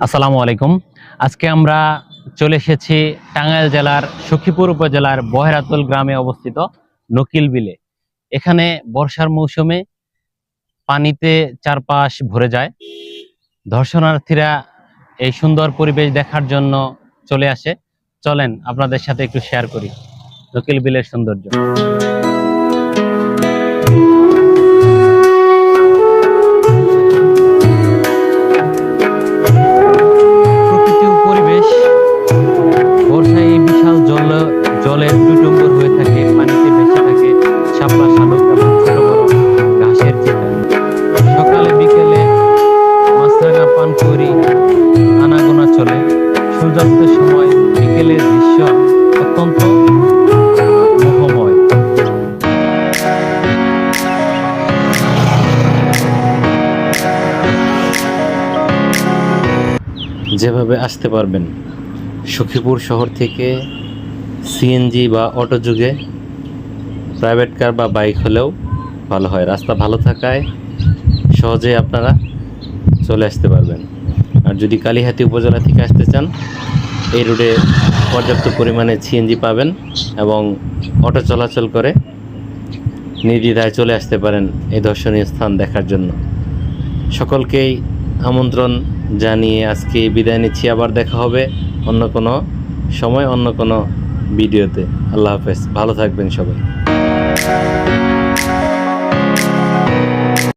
আসসালামু আলাইকুম। আজকে আমরা চলে এসেছি টাঙ্গাইল জেলার সখীপুর উপজেলার বহেরাতুল গ্রামে অবস্থিত নকিল বিলে। এখানে বর্ষার মৌসুমে পানিতে চারপাশ ভরে যায়। দর্শনার্থীরা এই সুন্দর পরিবেশ দেখার জন্য চলে আসে। চলেন আপনাদের সাথে একটু শেয়ার করি নকিল বিলের সৌন্দর্য। বর্ষায় এই বিশাল জলের টুইটুম্বর হয়ে থাকে, পানিতে ভেসে থাকে শাপলা শালুক এবং ছোট বড় ঘাসের চিতা। সকালে বিকেলে মাছরাঙা পানকৌড়ি আনাগোনা চলে। সূর্যাস্তের সময় বিকেলের দৃশ্য অত্যন্ত মোহময়। যেভাবে আসতে পারবেন সখীপুর শহর থেকে সিএনজি বা অটো যুগে প্রাইভেট কার বা বাইক হলেও ভালো হয়। রাস্তা ভালো থাকায় সহজে আপনারা চলে আসতে পারবেন। আর যদি কালিহাতী উপজেলা থেকে আসতে চান, এই রুটে পর্যাপ্ত পরিমাণে সিএনজি পাবেন এবং অটো চলাচল করে নির্দ্বিধায় চলে আসতে পারেন এই দর্শনীয় স্থান দেখার জন্য। সকলকেই আমন্ত্রণ জানিয়ে আজকে বিদায় নিচ্ছি। আবার দেখা হবে অন্য কোনো সময়, অন্য কোনো ভিডিওতে। আল্লাহ হাফেজ, ভালো থাকবেন সবাই।